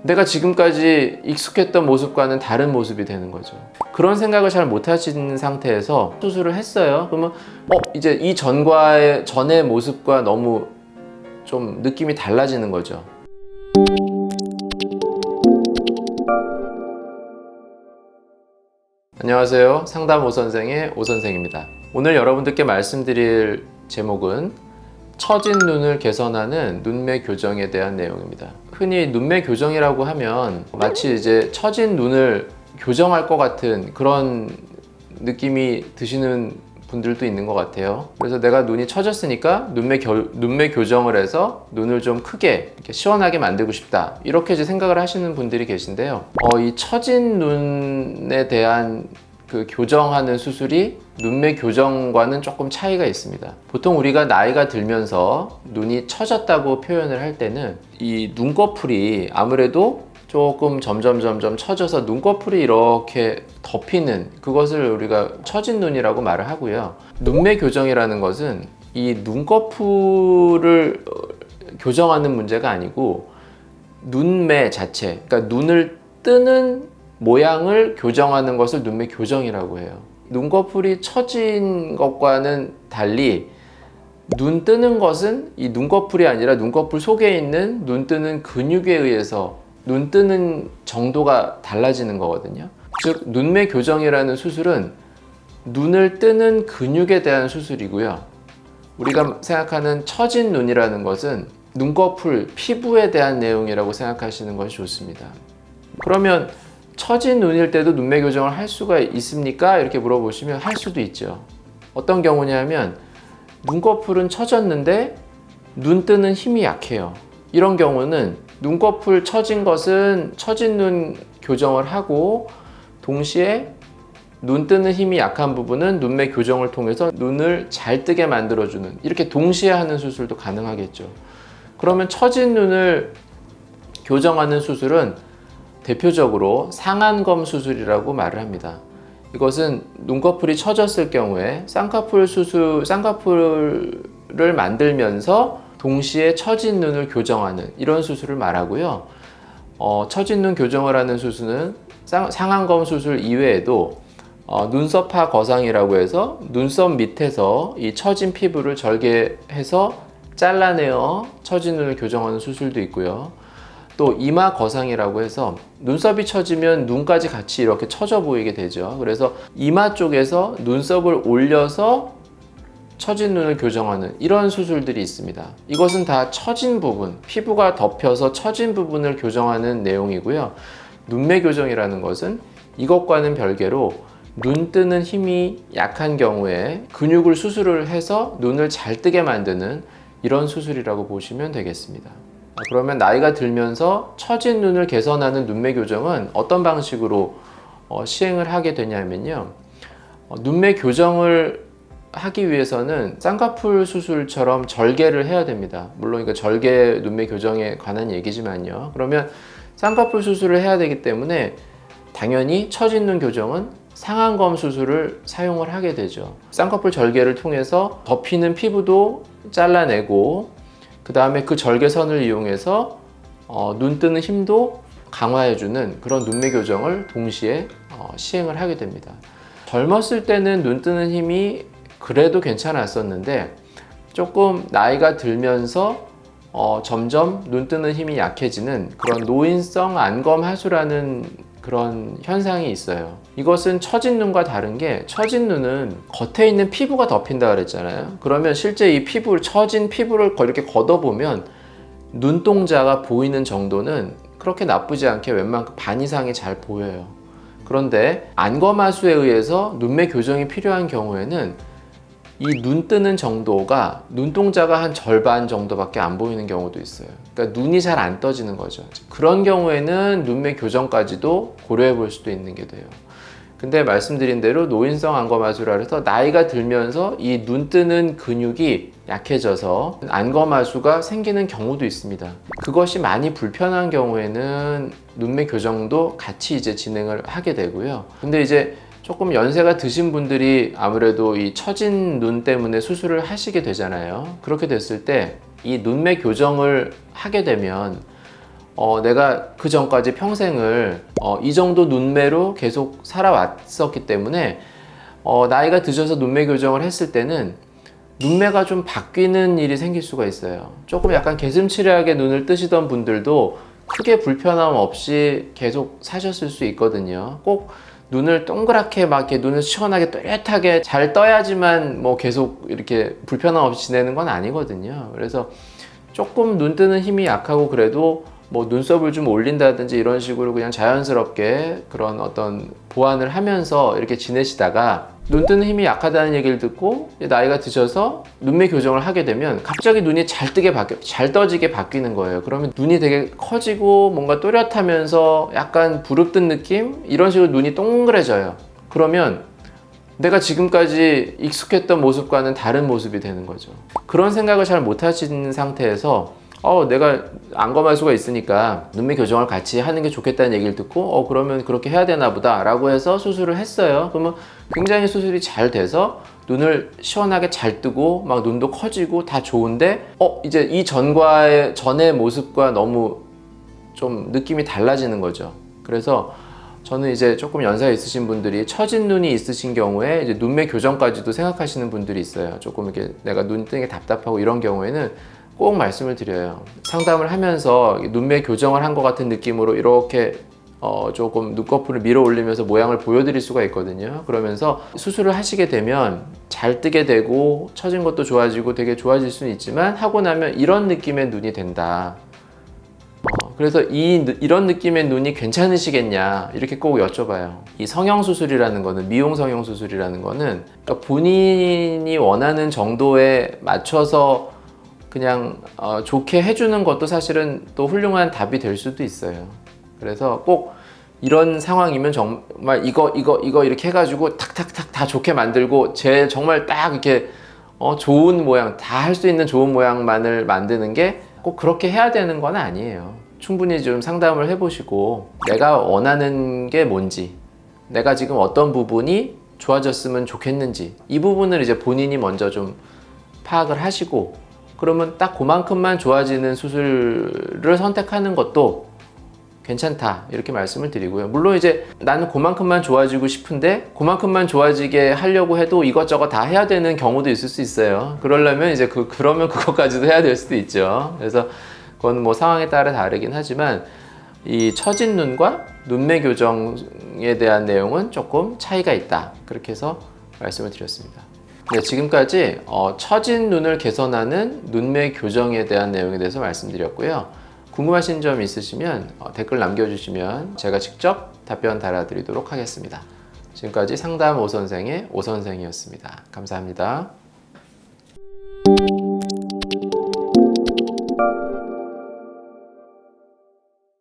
내가 지금까지 익숙했던 모습과는 다른 모습이 되는 거죠. 그런 생각을 잘 못 하시는 상태에서 수술을 했어요. 그러면 이제 이 전의 모습과 너무 좀 느낌이 달라지는 거죠. 안녕하세요. 상담 오선생의 오선생입니다. 오늘 여러분들께 말씀드릴 제목은 처진 눈을 개선하는 눈매 교정에 대한 내용입니다. 흔히 눈매 교정이라고 하면 마치 이제 처진 눈을 교정할 것 같은 그런 느낌이 드시는 분들도 있는 것 같아요. 그래서 내가 눈이 처졌으니까 눈매 교정을 해서 눈을 좀 크게 이렇게 시원하게 만들고 싶다, 이렇게 이제 생각을 하시는 분들이 계신데요. 이 처진 눈에 대한 그 교정하는 수술이 눈매 교정과는 조금 차이가 있습니다. 보통 우리가 나이가 들면서 눈이 처졌다고 표현을 할 때는 이 눈꺼풀이 아무래도 조금 점점 처져서 눈꺼풀이 이렇게 덮이는 그것을 우리가 처진 눈이라고 말을 하고요. 눈매 교정이라는 것은 이 눈꺼풀을 교정하는 문제가 아니고 눈매 자체, 그러니까 눈을 뜨는 모양을 교정하는 것을 눈매 교정이라고 해요. 눈꺼풀이 처진 것과는 달리 눈 뜨는 것은 이 눈꺼풀이 아니라 눈꺼풀 속에 있는 눈 뜨는 근육에 의해서 눈 뜨는 정도가 달라지는 거거든요. 즉 눈매 교정이라는 수술은 눈을 뜨는 근육에 대한 수술이고요. 우리가 생각하는 처진 눈이라는 것은 눈꺼풀, 피부에 대한 내용이라고 생각하시는 것이 좋습니다. 그러면 처진 눈일 때도 눈매 교정을 할 수가 있습니까? 이렇게 물어보시면 할 수도 있죠. 어떤 경우냐면 눈꺼풀은 처졌는데 눈 뜨는 힘이 약해요. 이런 경우는 눈꺼풀 처진 것은 처진 눈 교정을 하고 동시에 눈 뜨는 힘이 약한 부분은 눈매 교정을 통해서 눈을 잘 뜨게 만들어주는, 이렇게 동시에 하는 수술도 가능하겠죠. 그러면 처진 눈을 교정하는 수술은 대표적으로 상안검 수술이라고 말을 합니다. 이것은 눈꺼풀이 처졌을 경우에 쌍꺼풀을 만들면서 동시에 처진 눈을 교정하는 이런 수술을 말하고요. 처진 눈 교정을 하는 수술은 상안검 수술 이외에도 눈썹파 거상이라고 해서 눈썹 밑에서 이 처진 피부를 절개해서 잘라내어 처진 눈을 교정하는 수술도 있고요. 또 이마 거상이라고 해서 눈썹이 처지면 눈까지 같이 이렇게 처져 보이게 되죠. 그래서 이마 쪽에서 눈썹을 올려서 처진 눈을 교정하는 이런 수술들이 있습니다. 이것은 다 처진 부분, 피부가 덮여서 처진 부분을 교정하는 내용이고요. 눈매 교정이라는 것은 이것과는 별개로 눈 뜨는 힘이 약한 경우에 근육을 수술을 해서 눈을 잘 뜨게 만드는 이런 수술이라고 보시면 되겠습니다. 그러면 나이가 들면서 처진 눈을 개선하는 눈매 교정은 어떤 방식으로 시행을 하게 되냐면요. 눈매 교정을 하기 위해서는 쌍꺼풀 수술처럼 절개를 해야 됩니다. 물론 이거 절개 눈매 교정에 관한 얘기지만요. 그러면 쌍꺼풀 수술을 해야 되기 때문에 당연히 처진 눈 교정은 상안검 수술을 사용을 하게 되죠. 쌍꺼풀 절개를 통해서 덮이는 피부도 잘라내고 그 다음에 그 절개선을 이용해서 눈 뜨는 힘도 강화해주는 그런 눈매 교정을 동시에 시행을 하게 됩니다. 젊었을 때는 눈 뜨는 힘이 그래도 괜찮았었는데 조금 나이가 들면서 점점 눈 뜨는 힘이 약해지는 그런 노인성 안검 하수라는 그런 현상이 있어요. 이것은 처진 눈과 다른 게, 처진 눈은 겉에 있는 피부가 덮인다 그랬잖아요. 그러면 실제 이 처진 피부를 이렇게 걷어보면 눈동자가 보이는 정도는 그렇게 나쁘지 않게 웬만큼 반 이상이 잘 보여요. 그런데 안검하수에 의해서 눈매 교정이 필요한 경우에는 이 눈 뜨는 정도가 눈동자가 한 절반 정도밖에 안 보이는 경우도 있어요. 그러니까 눈이 잘 안 떠지는 거죠. 그런 경우에는 눈매 교정까지도 고려해 볼 수도 있는 게 돼요. 근데 말씀드린 대로 노인성 안검하수라 해서 나이가 들면서 이 눈 뜨는 근육이 약해져서 안검하수가 생기는 경우도 있습니다. 그것이 많이 불편한 경우에는 눈매 교정도 같이 이제 진행을 하게 되고요. 근데 이제 조금 연세가 드신 분들이 아무래도 이 처진 눈 때문에 수술을 하시게 되잖아요. 그렇게 됐을 때 이 눈매 교정을 하게 되면 내가 그 전까지 평생을 이 정도 눈매로 계속 살아왔었기 때문에 나이가 드셔서 눈매 교정을 했을 때는 눈매가 좀 바뀌는 일이 생길 수가 있어요. 조금 약간 개슴츠레하게 눈을 뜨시던 분들도 크게 불편함 없이 계속 사셨을 수 있거든요. 꼭 눈을 동그랗게 막 이렇게 눈을 시원하게 또렷하게 잘 떠야지만 뭐 계속 이렇게 불편함 없이 지내는 건 아니거든요. 그래서 조금 눈 뜨는 힘이 약하고 그래도 뭐 눈썹을 좀 올린다든지 이런 식으로 그냥 자연스럽게 그런 어떤 보완을 하면서 이렇게 지내시다가 눈 뜨는 힘이 약하다는 얘기를 듣고 나이가 드셔서 눈매 교정을 하게 되면 갑자기 눈이 잘 떠지게 바뀌는 거예요. 그러면 눈이 되게 커지고 뭔가 또렷하면서 약간 부릅뜬 느낌? 이런 식으로 눈이 동그래져요. 그러면 내가 지금까지 익숙했던 모습과는 다른 모습이 되는 거죠. 그런 생각을 잘 못 하시는 상태에서 내가 안검할 수가 있으니까 눈매 교정을 같이 하는 게 좋겠다는 얘기를 듣고 그러면 그렇게 해야 되나 보다 라고 해서 수술을 했어요. 그러면 굉장히 수술이 잘 돼서 눈을 시원하게 잘 뜨고 막 눈도 커지고 다 좋은데 이제 이 전의 모습과 너무 좀 느낌이 달라지는 거죠. 그래서 저는 이제 조금 연세가 있으신 분들이 처진 눈이 있으신 경우에 이제 눈매 교정까지도 생각하시는 분들이 있어요. 조금 이렇게 내가 눈 뜨는 게 답답하고 이런 경우에는 꼭 말씀을 드려요. 상담을 하면서 눈매 교정을 한 것 같은 느낌으로 이렇게 조금 눈꺼풀을 밀어 올리면서 모양을 보여드릴 수가 있거든요. 그러면서 수술을 하시게 되면 잘 뜨게 되고 처진 것도 좋아지고 되게 좋아질 수는 있지만 하고 나면 이런 느낌의 눈이 된다. 그래서 이런 느낌의 눈이 괜찮으시겠냐 이렇게 꼭 여쭤봐요. 이 성형수술이라는 거는 미용 성형수술이라는 거는 그러니까 본인이 원하는 정도에 맞춰서 그냥 좋게 해주는 것도 사실은 또 훌륭한 답이 될 수도 있어요. 그래서 꼭 이런 상황이면 정말 이거 이렇게 해가지고 탁탁탁 다 좋게 만들고 정말 딱 이렇게 좋은 모양 다 할 수 있는 좋은 모양만을 만드는 게 꼭 그렇게 해야 되는 건 아니에요. 충분히 좀 상담을 해보시고 내가 원하는 게 뭔지, 내가 지금 어떤 부분이 좋아졌으면 좋겠는지 이 부분을 이제 본인이 먼저 좀 파악을 하시고 그러면 딱 그만큼만 좋아지는 수술을 선택하는 것도 괜찮다 이렇게 말씀을 드리고요. 물론 이제 나는 그만큼만 좋아지고 싶은데 그만큼만 좋아지게 하려고 해도 이것저것 다 해야 되는 경우도 있을 수 있어요. 그러려면 이제 그러면 그것까지도 해야 될 수도 있죠. 그래서 그건 뭐 상황에 따라 다르긴 하지만 이 처진 눈과 눈매 교정에 대한 내용은 조금 차이가 있다. 그렇게 해서 말씀을 드렸습니다. 네, 지금까지 처진 눈을 개선하는 눈매 교정에 대한 내용에 대해서 말씀드렸고요. 궁금하신 점 있으시면 댓글 남겨주시면 제가 직접 답변 달아드리도록 하겠습니다. 지금까지 상담 오선생의 오선생이었습니다. 감사합니다.